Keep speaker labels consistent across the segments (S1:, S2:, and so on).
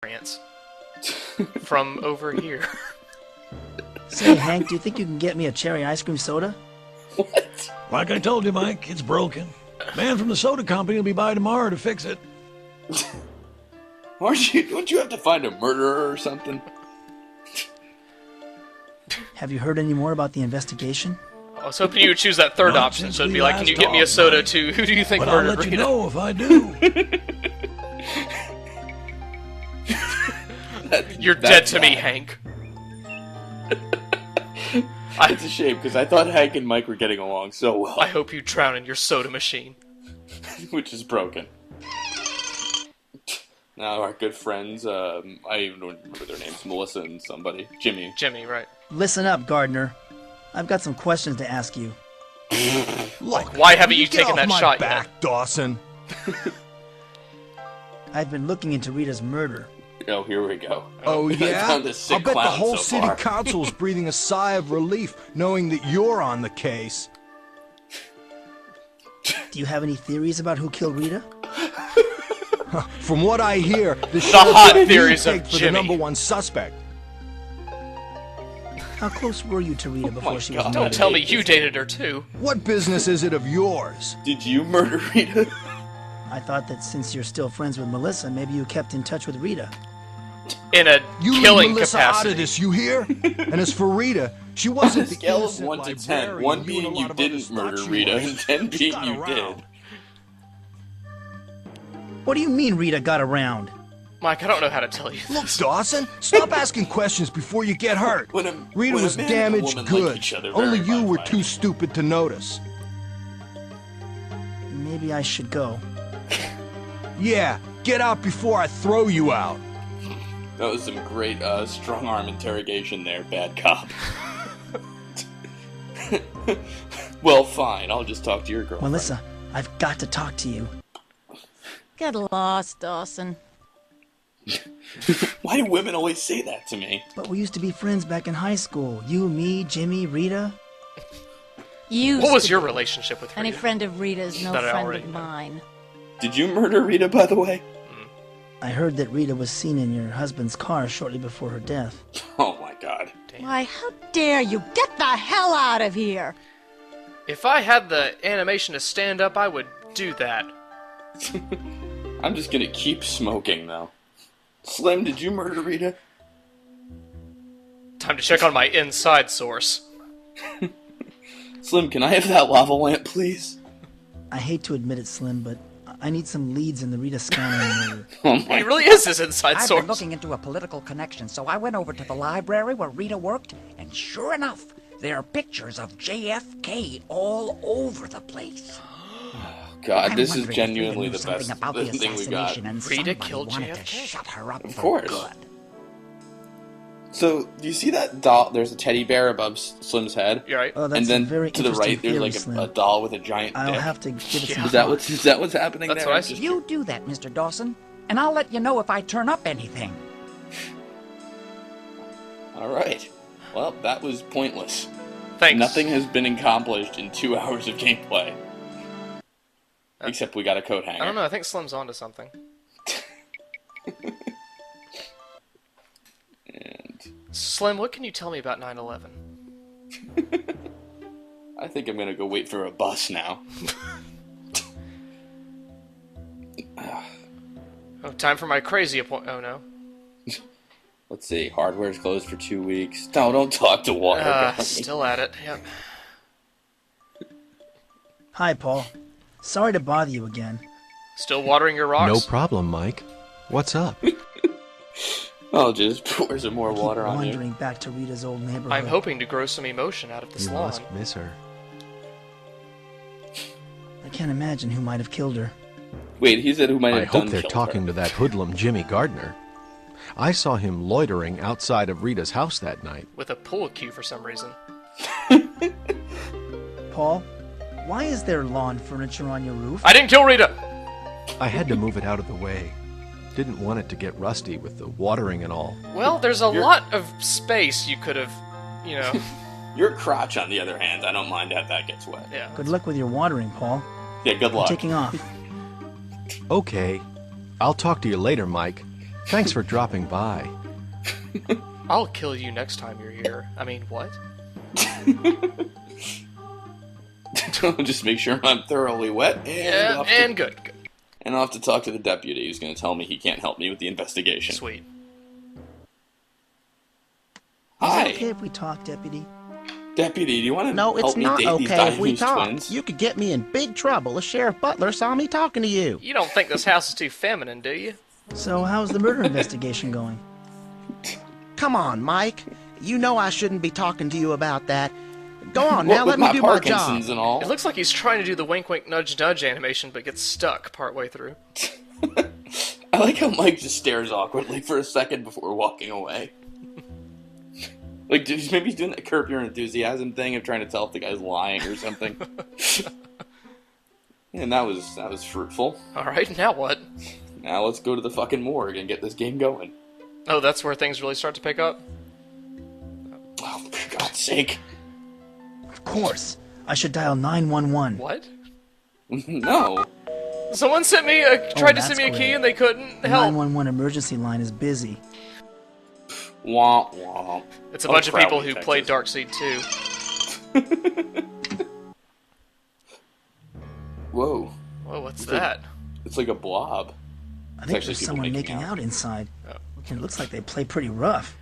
S1: experience from over here.
S2: Say, Hank, do you think you can get me a cherry ice cream soda?
S3: What?
S4: Like I told you, Mike, it's broken. Man from the soda company will be by tomorrow to fix it.
S3: Don't you have to find a murderer or something?
S2: Have you heard any more about the investigation?
S1: I was hoping you would choose that third
S4: Not
S1: option,
S4: since
S1: so it'd
S4: we
S1: be like,
S4: last
S1: can you get me a
S4: talked,
S1: soda
S4: Mike.
S1: too? Who do you think
S4: But I'll
S1: murdered
S4: let
S1: Rita?
S4: you know if I do.
S1: You're dead to me, Hank.
S3: It's a shame, because I thought Hank and Mike were getting along so well.
S1: I hope you drown in your soda machine.
S3: Which is broken. Now our good friends, I even don't remember their names, Melissa and somebody. Jimmy,
S1: right.
S2: Listen up, Gardner. I've got some questions to ask you.
S5: Look,
S1: Why haven't you
S5: get
S1: taken
S5: off
S1: that
S5: my
S1: shot
S5: back,
S1: yet?
S5: Dawson?
S2: I've been looking into Rita's murder.
S3: Oh, here we go.
S5: Oh, yeah?
S3: found this sick
S5: I'll bet the
S3: clown
S5: whole
S3: so
S5: city
S3: far.
S5: council's breathing a sigh of relief knowing that you're on the case.
S2: Do you have any theories about who killed Rita?
S5: From what I hear, the
S1: hot
S5: sheriff
S1: theories of
S5: picked for
S1: Jimmy.
S5: the #1 suspect.
S2: How close were you to Rita before she was
S3: God.
S1: Don't
S2: murdered?
S1: tell me you dated her too.
S5: What business is it of yours?
S3: Did you murder Rita?
S2: I thought that since you're still friends with Melissa, maybe you kept in touch with Rita.
S1: In a
S5: You leave
S1: killing
S5: Melissa out
S1: capacity.
S5: of this, you hear? And as for Rita, she wasn't the
S3: Scale of
S5: innocent
S3: 1 to 10,
S5: librarian
S3: 1
S5: and
S3: being
S5: a lot
S3: you
S5: of
S3: didn't
S5: others
S3: murder
S5: thought she
S3: Rita,
S5: was.
S3: and 10
S5: She
S3: being
S5: got
S3: you
S5: around.
S3: did.
S2: What do you mean Rita got around?
S1: Mike, I don't know how to tell you
S5: Look,
S1: this.
S5: Dawson, stop asking questions before you get hurt.
S3: When a-
S5: Rita
S3: when a
S5: was
S3: man and a
S5: damaged
S3: woman like
S5: goods.
S3: each other
S5: Only
S3: very
S5: you
S3: much,
S5: were
S3: Mike.
S5: too stupid to notice.
S2: Maybe I should go.
S5: Yeah, get out before I throw you out.
S3: That was some great strong arm interrogation there, bad cop. Well, fine, I'll just talk to your girlfriend.
S2: Melissa, I've got to talk to you.
S6: Get lost, Dawson.
S3: Why do women always say that to me?
S2: But we used to be friends back in high school. You, me, Jimmy, Rita.
S6: Used
S1: What was
S6: to
S1: your
S6: be.
S1: relationship with
S6: Any
S1: Rita?
S6: friend of Rita's no
S1: That I
S6: friend
S1: already
S6: of
S1: know.
S6: mine.
S3: Did you murder Rita, by the way?
S2: I heard that Rita was seen in your husband's car shortly before her death.
S3: Oh my god.
S6: Why, how dare you! Get the hell out of here!
S1: If I had the animation to stand up, I would do that.
S3: I'm just gonna keep smoking, though. Slim, did you murder Rita?
S1: Time to check on my inside source.
S3: Slim, can I have that lava lamp, please?
S2: I hate to admit it, Slim, but I need some leads in the Rita Scanlon murder.
S3: Oh
S1: He
S3: my
S1: really is his inside
S7: I've
S1: source.
S7: been looking into a political connection, so I went over to the library where Rita worked, and sure enough, there are pictures of JFK all over the place.
S3: god,
S7: I'm
S3: this is
S7: wondering if
S3: genuinely
S7: Rita
S3: the
S7: knew something
S3: best
S7: about the
S3: thing we got.
S7: assassination, and
S1: Rita
S7: somebody
S1: killed
S7: wanted to
S1: JFK?
S7: shut her up
S3: Of
S7: for
S3: course.
S7: good.
S3: So, do you see that doll? There's a teddy bear above Slim's head.
S1: You're right.
S2: Oh, that's
S3: And then
S2: a very
S3: to the
S2: interesting
S3: right, there's
S2: theory,
S3: like
S2: Slim.
S3: a doll with a giant
S2: I'll
S3: dick.
S2: have to give it some
S3: Is that
S2: thought.
S3: what's happening
S1: That's
S3: there?
S1: what I
S3: I'm just-
S7: You do that, Mr. Dawson, and I'll let you know if I turn up anything.
S3: All right. Well, that was pointless.
S1: Thanks.
S3: Nothing has been accomplished in 2 hours of gameplay. Except we got a coat hanger.
S1: I don't know, I think Slim's onto something.
S3: And
S1: Slim, what can you tell me about 9/11?
S3: I think I'm gonna go wait for a bus now.
S1: Oh, time for my crazy appointment. Oh no.
S3: Let's see. Hardware's closed for 2 weeks. No, don't talk to water. guy.
S1: Still at it. Yep.
S2: Hi, Paul. Sorry to bother you again.
S1: Still watering your rocks?
S8: No problem, Mike. What's up?
S3: I'll just pour some more
S2: I keep
S3: water on you.
S2: wandering back to Rita's old neighborhood.
S1: I'm hoping to grow some emotion out of this
S8: You
S1: lawn.
S8: must miss her.
S2: I can't imagine who might have killed her.
S3: Wait, he said who might have
S8: I hope
S3: done
S8: they're
S3: killed
S8: talking
S3: her.
S8: to that hoodlum Jimmy Gardner. I saw him loitering outside of Rita's house that night.
S1: With a pool cue for some reason.
S2: Paul, why is there lawn furniture on your roof?
S1: I didn't kill Rita!
S8: I had to move it out of the way. Didn't want it to get rusty with the watering and all.
S1: Well, there's a lot of space you could have, you know.
S3: Your crotch, on the other hand, I don't mind that gets wet.
S1: Yeah.
S2: Good luck with your watering, Paul.
S3: Yeah, good
S2: I'm
S3: luck.
S2: taking off.
S8: Okay. I'll talk to you later, Mike. Thanks for dropping by.
S1: I'll kill you next time you're here. I mean, what?
S3: Just make sure I'm thoroughly wet
S1: And good.
S3: And I'll have to talk to the deputy who's going to tell me he can't help me with the investigation.
S1: Sweet.
S3: Hi.
S2: Is it okay if we talk, Deputy?
S3: Deputy, do you want to
S9: No, it's
S3: help me
S9: not
S3: date these
S9: okay if we
S3: Diamond's
S9: talk.
S3: twins?
S9: You could get me in big trouble if Sheriff Butler saw me talking to you.
S1: You don't think this house is too feminine, do you?
S2: So, how's the murder investigation going?
S9: Come on, Mike. You know I shouldn't be talking to you about that. Go on
S3: What
S9: now,
S3: with
S9: let me
S3: my
S9: do my
S3: Parkinson's
S9: job.
S3: and all?
S1: It looks like he's trying to do the wink wink nudge nudge animation, but gets stuck partway through.
S3: I like how Mike just stares awkwardly for a second before walking away. Like, maybe he's doing that Curb Your Enthusiasm thing of trying to tell if the guy's lying or something. And that was fruitful.
S1: Alright, now what?
S3: Now let's go to the fucking morgue and get this game going.
S1: Oh, that's where things really start to pick up?
S3: Oh, for God's sake.
S2: Of course. I should dial 911.
S1: What?
S3: No.
S1: Someone sent me tried to send
S2: that's
S1: me a key
S2: great.
S1: and they couldn't
S2: The
S1: help.
S2: 911 emergency line is busy.
S3: Womp womp.
S1: It's a
S3: Oh,
S1: bunch of people
S3: Crowley,
S1: who
S3: Texas.
S1: played Darkseid 2.
S3: Whoa.
S1: Whoa, what's
S3: It's
S1: that?
S3: It's like a blob.
S2: I think
S3: actually
S2: there's
S3: people
S2: someone
S3: making
S2: making
S3: out.
S2: out inside.
S1: Oh.
S2: And it looks like they play pretty rough.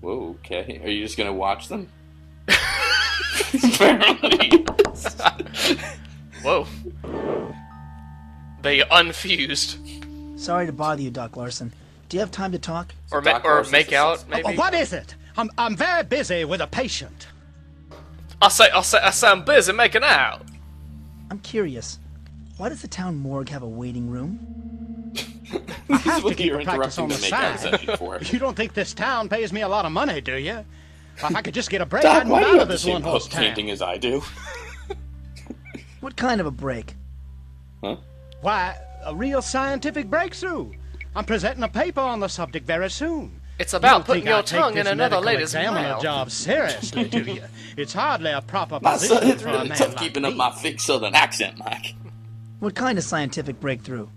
S3: Whoa, okay. Are you just gonna watch them? Apparently.
S1: Whoa. They unfused.
S2: Sorry to bother you, Doc Larson. Do you have time to talk?
S1: Or,
S3: Doc
S1: or
S3: Larson's
S1: make
S3: the
S1: out,
S3: suspect.
S1: maybe?
S10: What is it? I'm very busy with a patient.
S1: I say I'm busy making out.
S2: I'm curious. Why does the town morgue have a waiting room?
S10: I have to
S3: What
S10: keep
S3: you're
S10: a practice
S3: interrupting
S10: on the
S3: the make-out
S10: side.
S3: session for.
S10: You don't think this town pays me a lot of money, do you? If I could just get a break,
S3: Doc,
S10: I'd
S3: why
S10: move
S3: do you
S10: out
S3: have
S10: of
S3: the
S10: this
S3: same
S10: one-horse
S3: hook
S10: town.
S3: painting as I do?
S2: What kind of a break?
S3: Huh?
S10: Why, a real scientific breakthrough. I'm presenting a paper on the subject very soon.
S1: It's
S10: You
S1: about
S10: don't
S1: putting
S10: think
S1: your
S10: I take
S1: tongue in
S10: this
S1: another
S10: medical
S1: lady's
S10: examiner
S1: mouth.
S10: job seriously, do you? It's hardly a proper
S3: My son,
S10: position
S3: it's
S10: for a
S3: really
S10: man
S3: tough
S10: like
S3: keeping up
S10: me.
S3: my thick southern accent, Mike.
S2: What kind of scientific breakthrough?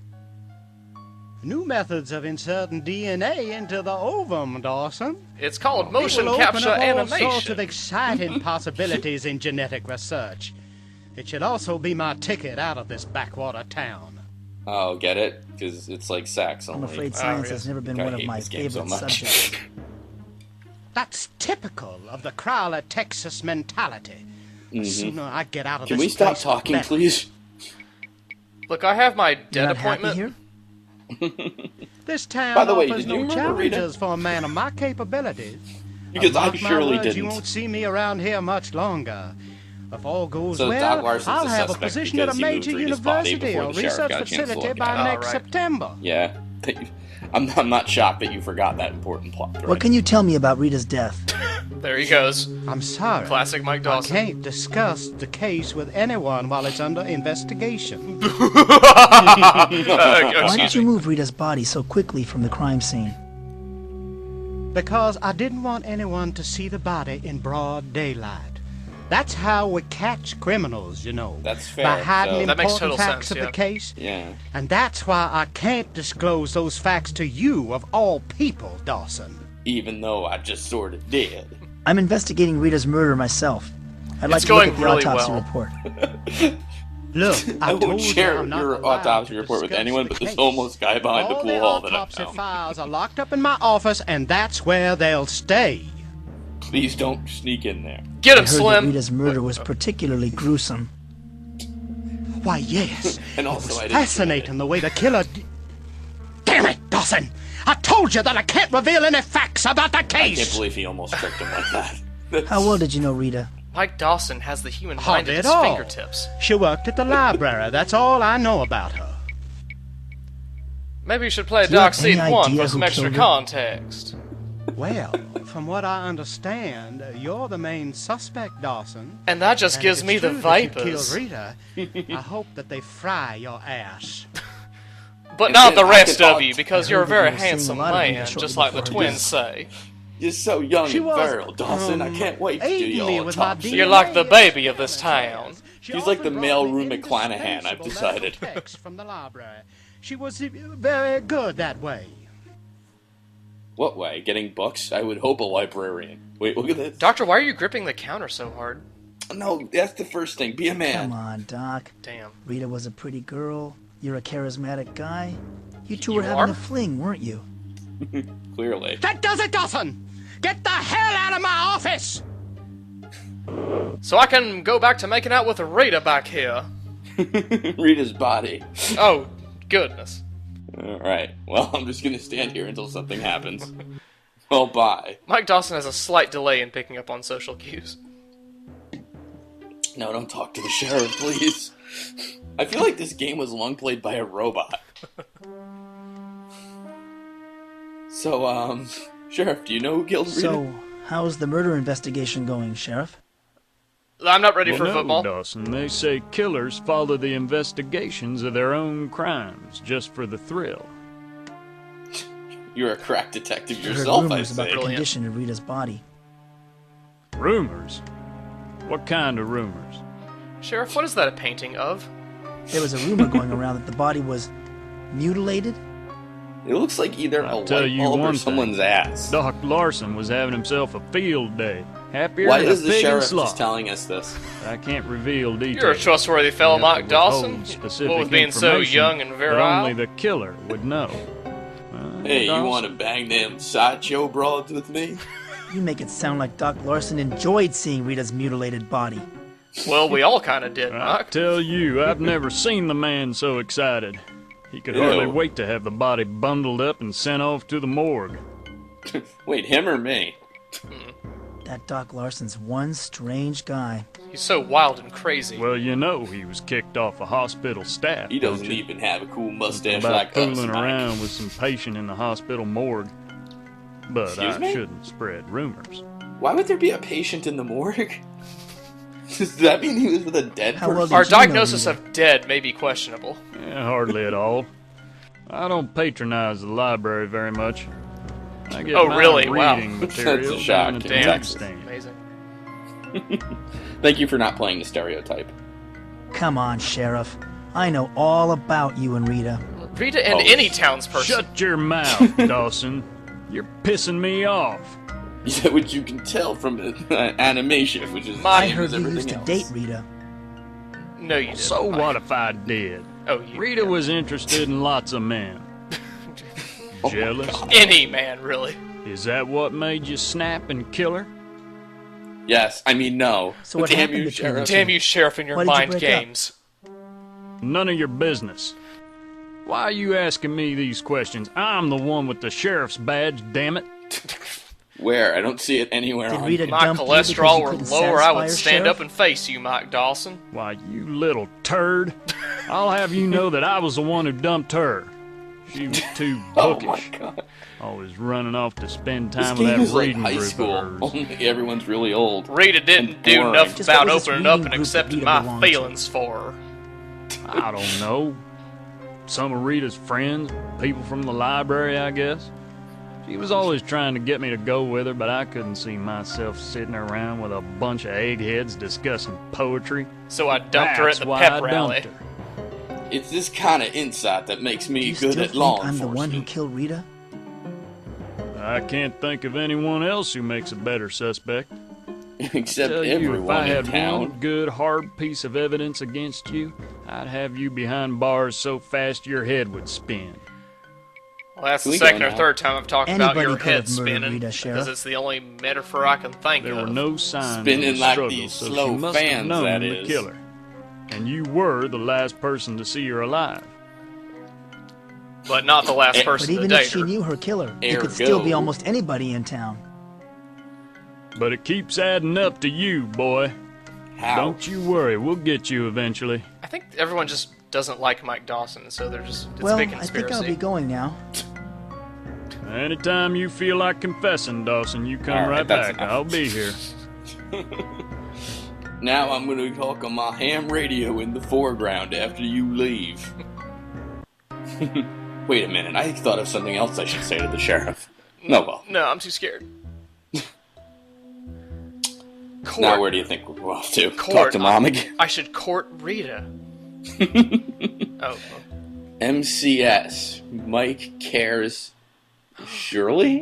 S10: New methods of inserting DNA into the ovum, Dawson.
S1: It's called
S10: It
S1: motion
S10: will open
S1: capture
S10: up all sorts of
S1: animation.
S10: exciting possibilities in genetic research. It should also be my ticket out of this backwater town.
S3: Oh, get it? Because it's like sex
S2: I'm
S3: only.
S2: afraid science
S1: yeah.
S2: has never been
S3: I
S2: one of
S3: hate
S2: my
S3: this game so
S2: favorite
S3: much.
S2: subjects.
S10: That's typical of the Crowler, Texas mentality. The sooner I get out of
S3: Can
S10: this
S3: we stop
S10: place, the
S3: talking,
S10: better.
S3: please?
S1: Look, I have my
S2: You're
S1: dead
S2: not
S1: appointment.
S2: happy here?
S10: This town
S3: By the way,
S10: offers
S3: did you
S10: no
S3: remember Rita?
S10: challenges for a man of my capabilities.
S3: Because I
S10: Mark my
S3: surely
S10: words, You
S3: didn't.
S10: won't see me around here much longer. If all goes
S3: So
S10: well,
S3: Doc Larson's
S10: I'll
S3: a
S10: have a
S3: suspect
S10: position at a
S3: because he moved
S10: major
S3: Rita's body
S10: university
S3: before
S10: or
S3: the sheriff
S10: research
S3: got a chance to
S10: facility
S3: look
S10: by
S3: at it.
S10: next
S1: right.
S10: September.
S3: Yeah. I'm not shocked that you forgot that important plot thread.
S2: What can you tell me about Rita's death?
S1: There he goes.
S10: I'm sorry.
S1: Classic Mike
S10: I
S1: Dawson.
S10: can't discuss the case with anyone while it's under investigation.
S2: Why
S1: Excuse
S2: did you
S1: me.
S2: move Rita's body so quickly from the crime scene?
S10: Because I didn't want anyone to see the body in broad daylight. That's how we catch criminals, you know.
S3: That's fair,
S10: By hiding
S3: so-
S1: That makes
S10: important
S1: total
S10: facts
S1: sense,
S10: of
S1: yeah.
S10: the case.
S3: Yeah.
S10: And that's why I can't disclose those facts to you, of all people, Dawson.
S3: Even though I just sort of did.
S2: I'm investigating Rita's murder myself. I'd like
S1: It's
S2: to look
S1: going
S2: at the
S1: really
S2: autopsy
S1: well.
S2: report.
S10: Look,
S3: I
S10: told
S3: won't
S10: you
S3: share
S10: I'm not
S3: your
S10: allowed
S3: autopsy
S10: to
S3: report with
S10: discuss
S3: anyone
S10: the
S3: but this
S10: case.
S3: homeless guy behind the
S10: All
S3: pool
S10: the
S3: hall that I
S10: autopsy
S3: found.
S10: files are locked up in my office, and that's where they'll stay.
S3: Please don't sneak in there.
S1: Get
S2: I
S1: him,
S2: heard that
S1: Slim.
S2: Rita's murder was particularly gruesome.
S10: Why, yes.
S3: And
S10: It
S3: also,
S10: was
S3: I didn't
S10: fascinating the way the killer. Damn it, Dawson! I told you that I can't reveal any facts about the
S3: I can't
S10: case.
S3: believe he almost tricked him like that.
S2: How well did you know Rita?
S1: Mike Dawson has the human mind
S10: Hardly
S1: at
S10: at
S1: his
S10: all.
S1: fingertips.
S10: She worked at the library. That's all I know about her.
S1: Maybe you should play
S2: Do you have
S1: Dark Seed
S2: any
S1: 1
S2: idea
S1: for some
S2: who
S1: extra
S2: killed her?
S1: context.
S10: Well, from what I understand, you're the main suspect, Dawson.
S1: And that just
S10: And
S1: gives
S10: if
S1: me
S10: it's
S1: the
S10: true that you
S1: vipers.
S10: killed Rita, I hope that they fry your ass.
S1: But not the
S3: I
S1: rest
S3: could
S1: of you, because
S2: I
S1: you're a
S2: heard that
S1: very
S2: you were seeing
S1: handsome
S2: a lot of Rita
S1: man,
S2: shortly
S1: just like the
S2: before her
S1: twins say.
S3: You're so young
S10: She
S3: and
S10: was,
S3: virile, Dawson. I can't wait to do
S10: aiding
S3: your
S10: me with my
S3: autopsy.
S10: DNA
S1: You're like the baby of this town.
S10: She
S3: He's like
S10: often
S3: the
S10: brought
S3: male
S10: me
S3: Rue McClanahan, I've
S10: indispensable
S3: decided.
S10: medical texts from the library. She was very good that way.
S3: What way? Getting books? I would hope a librarian. Wait, look at this.
S1: Doctor, why are you gripping the counter so hard?
S3: No, that's the first thing. Be a man.
S2: Come on, Doc.
S1: Damn.
S2: Rita was a pretty girl. You're a charismatic guy. You two were
S1: You
S2: having
S1: are?
S2: a fling, weren't you?
S3: Clearly.
S10: That does it, Dawson! Get the hell out of my office!
S1: So I can go back to making out with Rita back here.
S3: Rita's body.
S1: Oh, goodness.
S3: Alright, well, I'm just gonna stand here until something happens. Well, bye.
S1: Mike Dawson has a slight delay in picking up on social cues.
S3: No, don't talk to the sheriff, please. I feel like this game was long played by a robot. So, Sheriff, do you know who killed Rita?
S2: So, how's the murder investigation going, Sheriff?
S1: I'm not ready for
S11: no,
S1: football.
S11: Dawson, they say killers follow the investigations of their own crimes just for the thrill.
S3: You're a crack detective
S2: I heard
S3: yourself, I
S2: rumors about
S3: say.
S2: the condition of Rita's body.
S11: Rumors? What kind of rumors?
S1: Sheriff, what is that a painting of?
S2: There was a rumor going around that the body was mutilated.
S3: It looks like either a
S11: Tell
S3: light
S11: you
S3: bulb or
S11: one
S3: someone's
S11: thing.
S3: ass.
S11: Doc Larson was having himself a field day. Happier
S3: Why
S11: than
S3: is
S11: a
S3: the
S11: pig in
S3: sheriff
S11: slop.
S3: just telling us this?
S11: I can't reveal details.
S1: You're a trustworthy fellow,
S11: You have to
S1: Mike Dawson.
S11: withhold specific
S1: What with being so
S11: information
S1: young and
S11: that
S1: virile?
S11: only the killer would know.
S3: Hey,
S11: Dawson?
S3: you want to bang them sideshow broads with me?
S2: You make it sound like Doc Larson enjoyed seeing Rita's mutilated body.
S1: Well, we all kind of did,
S11: I
S1: Mike.
S11: tell you, I've never seen the man so excited. He could
S3: Ew.
S11: hardly wait to have the body bundled up and sent off to the morgue.
S3: Wait, him or me?
S2: That Doc Larson's one strange guy.
S1: He's so wild and crazy.
S11: Well, you know he was kicked off a hospital staff.
S3: He doesn't
S11: don't you?
S3: even have a cool mustache
S11: About
S3: like us,
S11: fooling
S3: Mike.
S11: around with some patient in the hospital morgue. But
S3: Excuse
S11: I
S3: me?
S11: shouldn't spread rumors.
S3: Why would there be a patient in the morgue? Does that mean he was with a dead
S2: How well
S3: person?
S2: did
S1: Our
S2: you know
S1: diagnosis
S2: Rita?
S1: of dead may be questionable.
S11: Hardly at all. I don't patronize the library very much. I get
S1: Oh,
S11: my
S1: really? Wow.
S11: reading
S3: That's a
S11: material
S3: shock
S11: down at the
S3: in
S1: Damn.
S3: Texas.
S11: newsstand.
S1: Amazing.
S3: Thank you for not playing the stereotype.
S2: Come on, Sheriff. I know all about you and Rita.
S1: Rita and
S3: Oh,
S1: any townsperson.
S11: Shut your mouth, Dawson. You're pissing me off.
S3: Yeah, which you can tell from the animation, which is the
S1: I
S2: I
S3: same
S2: heard
S3: as
S2: you
S3: everything
S2: used to
S3: else.
S2: date Rita.
S1: No, you didn't.
S11: So
S1: Mike.
S11: what if I did?
S1: Oh, you.
S11: Rita was interested in lots of men.
S3: Oh my
S11: Jealous?
S3: God.
S1: Any man, really.
S11: Is that what made you snap and kill her?
S3: Yes, I mean no.
S2: So what
S3: Damn
S2: happened
S3: you,
S2: between
S3: Sheriff.
S2: the
S1: Damn you, Sheriff, and your
S2: Why did you
S1: mind
S2: break up?
S1: games.
S11: None of your business. Why are you asking me these questions? I'm the one with the sheriff's badge, damn it.
S3: Where? I don't see it anywhere
S2: Did
S3: on
S2: Rita
S1: My
S2: dump you
S1: cholesterol
S2: because you
S1: were
S2: couldn't
S1: lower, I
S2: satisfy
S1: would
S2: her,
S1: stand
S2: Sheriff?
S1: up and face you, Mike Dawson.
S11: Why, you little turd. I'll have you know that I was the one who dumped her. She was too
S3: Oh my
S11: bookish.
S3: god.
S11: Always running off to spend
S3: This
S11: time with
S3: game
S11: that
S3: is like
S11: reading
S3: high
S11: group
S3: school.
S11: of hers.
S3: Only everyone's really old.
S1: Rita didn't
S3: And
S1: do
S3: boring.
S1: enough
S2: Just
S1: about
S2: what was this
S1: opening up
S2: reading
S1: and
S2: group that
S1: accepting
S2: Rita
S1: my
S2: belonged to?
S1: feelings for her.
S11: I don't know. Some of Rita's friends, people from the library, I guess. She was always trying to get me to go with her, but I couldn't see myself sitting around with a bunch of eggheads discussing poetry.
S1: So I dumped her at
S11: That's
S1: the
S11: why
S1: pep
S11: I
S1: rally.
S11: dumped her.
S3: It's this kind of insight that makes me
S2: You
S3: good
S2: still
S3: at
S2: think
S3: law
S2: I'm the one who
S3: enforcement.
S2: killed Rita?
S11: I can't think of anyone else who makes a better suspect.
S3: Except
S11: Tell you, if I
S3: everyone in
S11: had
S3: town.
S11: one good hard piece of evidence against you, I'd have you behind bars so fast your head would spin.
S1: Well, that's
S3: Can
S1: the
S3: we go
S1: second or
S3: now?
S1: third time I've talked about
S2: Anybody
S1: your
S2: could
S1: head
S2: have murdered
S1: spinning,
S2: Rita,
S1: because
S2: Sheriff.
S1: it's the only metaphor I can think
S11: There
S1: of.
S11: were no signs
S3: Spinning
S11: of a
S3: like
S11: struggle,
S3: these
S11: so
S3: slow
S11: she must have
S3: fans,
S11: known
S3: that
S11: the
S3: is.
S11: killer. And you were the last person to see her alive.
S1: But not the last
S3: But
S2: But
S1: person to
S2: even
S1: date
S2: if she
S1: her.
S2: knew her killer, it could still be
S3: Ergo.
S2: almost anybody in town.
S11: But it keeps adding up to you, boy.
S3: How?
S11: Don't you worry, we'll get you eventually.
S1: I think everyone just doesn't like Mike Dawson, so they're just, it's
S2: Well,
S1: a big
S2: I
S1: conspiracy.
S2: think I'll be going now.
S11: Anytime you feel like confessing, Dawson, you come
S3: All right,
S11: right
S3: that's
S11: back.
S3: enough.
S11: I'll be here.
S3: Now I'm going to talk on my ham radio in the foreground after you leave. Wait a minute, I thought of something else I should say to the sheriff. No, well.
S1: No, I'm too scared. Court.
S3: Now where do you think we're off to? Talk
S1: Court.
S3: to Mom again?
S1: I should court Rita. Oh.
S3: MCS. Mike Cares. Shirley?